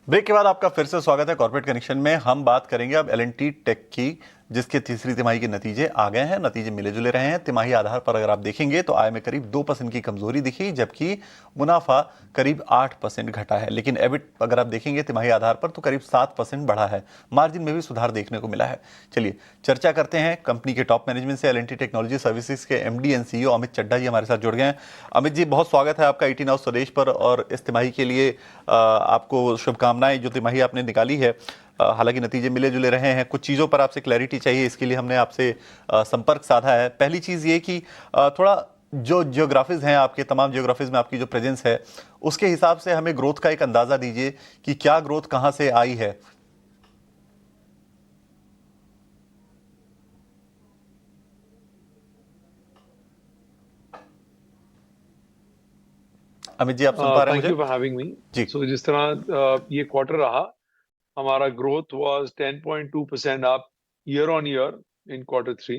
Break के बाद आपका फिर से स्वागत है कॉर्पोरेट कनेक्शन में। हम बात करेंगे अब एल&टी टेक की, जिसके तीसरी तिमाही के नतीजे आ गए हैं। नतीजे मिले जुले रहे हैं। तिमाही आधार पर अगर आप देखेंगे तो आय में करीब 2% की कमजोरी दिखी, जबकि मुनाफा करीब 8% घटा है। लेकिन एबिट अगर आप देखेंगे तिमाही आधार पर तो करीब 7% बढ़ा है। मार्जिन में भी सुधार देखने को मिला है। चलिए चर्चा करते हैं कंपनी के टॉप मैनेजमेंट से। एल&टी टेक्नोलॉजी सर्विसेज के MD and CEO Amit Chadha ji हमारे साथ जुड़ गए हैं। अमित जी, बहुत स्वागत है आपका 18 हाउस स्वदेश पर। और इस तिमाही के लिए आपको शुभकामनाएं, जो तिमाही आपने निकाली है। हालांकि नतीजे मिले जुले रहे हैं, कुछ चीज़ों पर आपसे क्लैरिटी चाहिए, इसके लिए हमने आपसे संपर्क साधा है। पहली चीज़ ये कि थोड़ा जो जियोग्राफीज हैं, आपके तमाम जियोग्राफीज में आपकी जो प्रेजेंस है, उसके हिसाब से हमें ग्रोथ का एक अंदाजा दीजिए कि क्या ग्रोथ कहाँ से आई है। अमित जी, आप सुन पा रहे हैं थैंक मुझे? You for having me. जी। सो जिस तरह ये क्वार्टर रहा, हमारा growth was 10.2% up year on year in quarter three.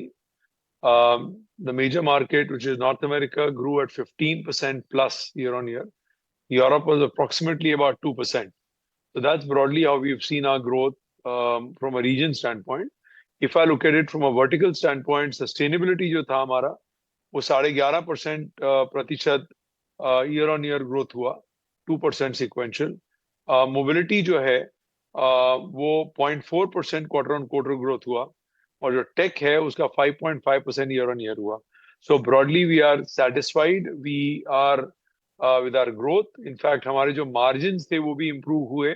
The major market, which is North America, grew at 15% plus year on year. Europe was approximately about 2%. So that's broadly how we've seen our growth from a region standpoint. If I look at it from a vertical standpoint, sustainability जो था हमारा वो 11.5% प्रतिशत year on year growth हुआ, 2% sequential. Mobility जो है वो 0.4% quarter on quarter growth हुआ, और जो टेक है उसका 5.5% ईयर ऑन ईयर हुआ. So broadly we are satisfied, we are with our growth. In fact हमारे जो मार्जिन थे वो भी इंप्रूव हुए.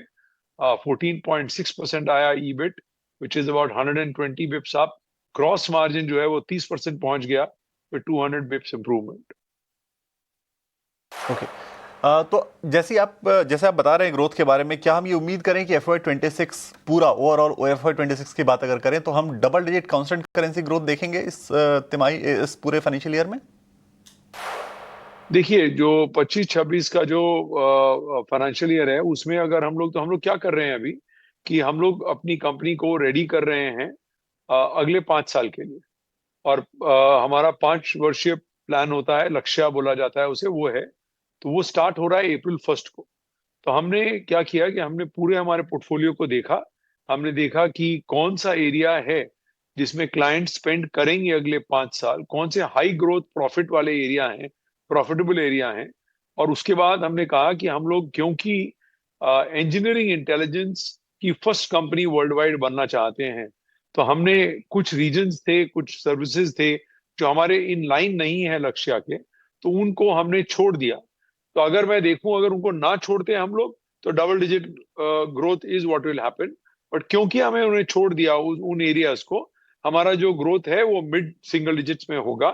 14.6% आया EBIT, which is about 120 Bips up. Cross margin जो है वो 30% पहुंच गया, with 200 बिप्स इंप्रूवमेंट. ओके। तो जैसे आप बता रहे हैं ग्रोथ के बारे में, क्या हम ये उम्मीद करें कि FY26 पूरा ओवरऑल FY26 की बात अगर करें तो हम double digit constant currency growth देखेंगे इस तिमाही, इस पूरे फाइनेंशियल ईयर में? देखिए, जो 25-26 का जो फाइनेंशियल ईयर है उसमें अगर हम लोग क्या कर रहे हैं अभी, कि हम लोग अपनी कंपनी को रेडी कर रहे हैं अगले 5 साल के लिए. और हमारा 5 वर्षीय प्लान होता है, लक्ष्य बोला जाता है उसे, वो है. तो वो स्टार्ट हो रहा है April 1 को. तो हमने क्या किया कि हमने पूरे हमारे पोर्टफोलियो को देखा. हमने देखा कि कौन सा एरिया है जिसमें क्लाइंट स्पेंड करेंगे अगले 5 साल, कौन से हाई ग्रोथ प्रॉफिट वाले एरिया हैं, प्रॉफिटेबल एरिया हैं. और उसके बाद हमने कहा कि हम लोग, क्योंकि इंजीनियरिंग इंटेलिजेंस की फर्स्ट कंपनी वर्ल्ड वाइड बनना चाहते हैं, तो हमने कुछ रीजन्स थे, कुछ सर्विसेज थे जो हमारे इन लाइन नहीं है लक्ष्य के, तो उनको हमने छोड़ दिया. तो अगर मैं देखूं, अगर उनको ना छोड़ते हम लोग, तो double digit growth is what will happen. But क्योंकि हमें उन्हें छोड़ दिया उन एरियाज को, हमारा जो ग्रोथ है वो मिड सिंगल डिजिट्स में होगा.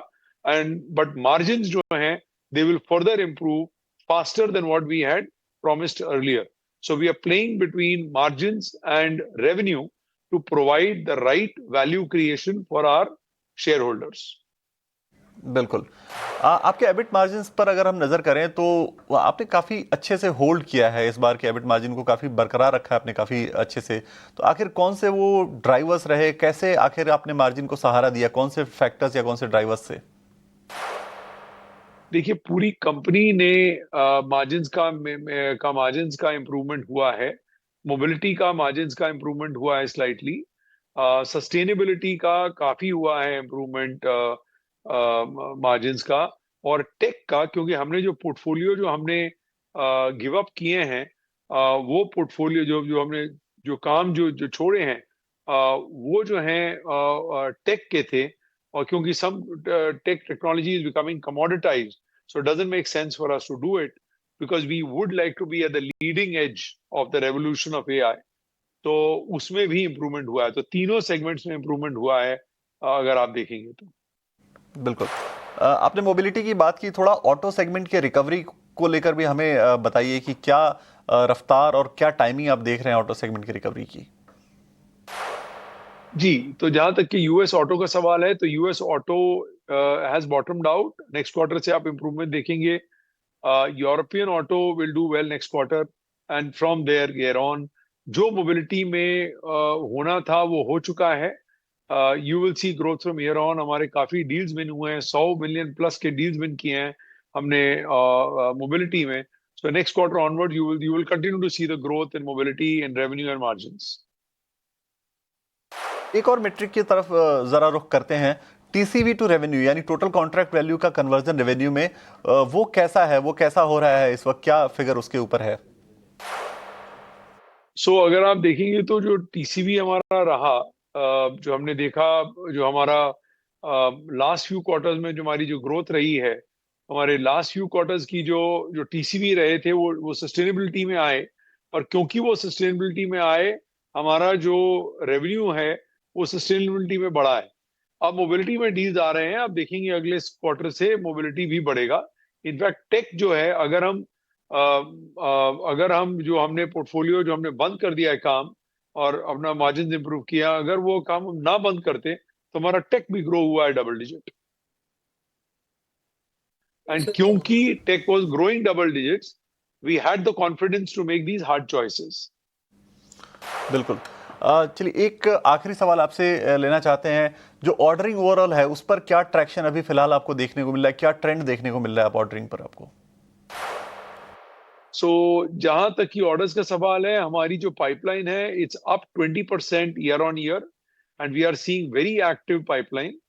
एंड बट मार्जिन जो हैं, they will further improve faster than what we had promised earlier. So we are playing between margins and revenue to provide the right value creation for our shareholders. बिल्कुल। आपके EBIT margin पर अगर हम नजर करें तो आपने काफी अच्छे से होल्ड किया है, इस बार के एबिट मार्जिन को काफी बरकरार रखा है आपने काफी अच्छे से। तो आखिर कौन से वो ड्राइवर्स रहे, कैसे आखिर आपने मार्जिन को सहारा दिया, कौन से फैक्टर्स या कौन से ड्राइवर्स से? देखिए, पूरी कंपनी ने मार्जिन्स का इम्प्रूवमेंट हुआ है. मोबिलिटी का मार्जिन्स का इम्प्रूवमेंट हुआ है स्लाइटली. सस्टेनेबिलिटी का काफी हुआ है इम्प्रूवमेंट मार्जिन्स का. और टेक का, क्योंकि हमने जो हमने गिव अप किए हैं, वो पोर्टफोलियो जो हमने जो काम जो छोड़े हैं, वो जो हैं टेक के थे. और क्योंकि some tech technology is becoming commoditized, so it doesn't make sense for us to do it, because we would like to be at the leading edge of the revolution of AI. तो उसमें भी improvement हुआ है. तो तीनों segments में improvement हुआ है अगर आप देखेंगे तो. बिल्कुल। आपने मोबिलिटी की बात की, थोड़ा ऑटो सेगमेंट के रिकवरी को लेकर भी हमें बताइए कि क्या रफ्तार और क्या टाइमिंग आप देख रहे हैं ऑटो सेगमेंट की रिकवरी की? जी, तो जहां तक कि यूएस ऑटो का सवाल है, तो US auto has bottomed out. Next quarter से आप इम्प्रूवमेंट देखेंगे. European auto will do well next quarter, and from there year on जो मोबिलिटी में होना था वो हो चुका है. You will see growth from year on. हमारे काफी डील्स विन हुए हैं, 100 मिलियन प्लस के डील्स विन किए हैं हमने मोबिलिटी में. So next quarter onward, you will continue to see the growth in mobility and revenue and margins. एक और मेट्रिक की तरफ जरा रुख करते हैं, टीसीवी टू रेवेन्यू यानी टोटल कॉन्ट्रैक्ट वैल्यू का कन्वर्जन रेवेन्यू में, वो कैसा है, वो कैसा हो रहा है इस वक्त, क्या फिगर उसके ऊपर है? सो अगर आप देखेंगे तो जो टीसीवी हमारा रहा, जो हमने देखा, जो हमारा लास्ट फ्यू क्वार्टर्स में जो हमारी जो ग्रोथ रही है, हमारे लास्ट फ्यू क्वार्टर्स की जो टीसीवी रहे थे वो सस्टेनेबिलिटी में आए, और क्योंकि वो सस्टेनेबिलिटी में आए, हमारा जो रेवेन्यू है वो सस्टेनेबिलिटी में बढ़ा है। अब मोबिलिटी में डील्स आ रहे हैं, आप देखेंगे अगले क्वार्टर से मोबिलिटी भी बढ़ेगा। इनफैक्ट टेक जो है, अगर हम जो हमने पोर्टफोलियो जो हमने बंद कर दिया है काम और अपना मार्जिन इंप्रूव किया, अगर वो काम हम ना बंद करते तो हमारा टेक भी ग्रो हुआ है डबल डिजिट। एंड क्योंकि tech was growing double digits, we had the confidence to make these hard choices. बिल्कुल। चलिए एक आखिरी सवाल आपसे लेना चाहते हैं, जो ऑर्डरिंग ओवरऑल है उस पर क्या ट्रैक्शन अभी फिलहाल आपको देखने को मिल रहा है, क्या ट्रेंड देखने को मिल रहा है आप ऑर्डरिंग पर आपको? सो जहां तक की ऑर्डर्स का सवाल है, हमारी जो पाइपलाइन है it's up 20% year on year, and we are seeing very active pipeline.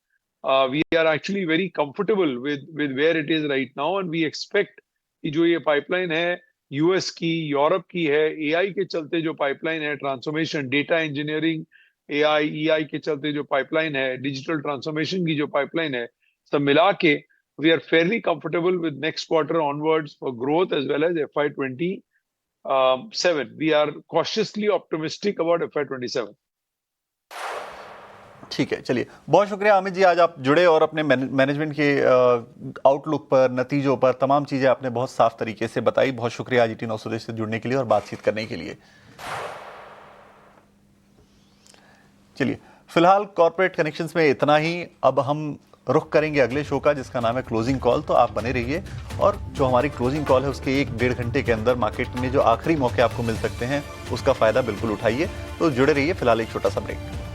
We are actually very comfortable with where it is right now, and we expect कि जो ये पाइपलाइन है यूएस की, यूरोप की है, एआई के चलते जो पाइपलाइन है, transformation, data engineering, AI, EI के चलते जो पाइपलाइन है, डिजिटल ट्रांसफॉर्मेशन की जो पाइपलाइन है, सब मिला के we are fairly comfortable with next quarter onwards for growth as well as FY27. We are cautiously optimistic about FY27. ठीक है, चलिए बहुत शुक्रिया अमित जी, आज आप जुड़े और अपने मैनेजमेंट के आउटलुक पर, नतीजों पर तमाम चीज़ें आपने बहुत साफ तरीके से बताई। बहुत शुक्रिया आज ET9 स्वदेश से जुड़ने के लिए और बातचीत करने के लिए। चलिए फिलहाल कॉर्पोरेट कनेक्शंस में इतना ही। अब हम रुख करेंगे अगले शो का जिसका नाम है क्लोजिंग कॉल, तो आप बने रहिए और जो हमारी क्लोजिंग कॉल है उसके 1-1.5 घंटे के अंदर मार्केट में जो आखिरी मौके आपको मिल सकते हैं उसका फ़ायदा बिल्कुल उठाइए। तो जुड़े रहिए, फिलहाल एक छोटा सा ब्रेक।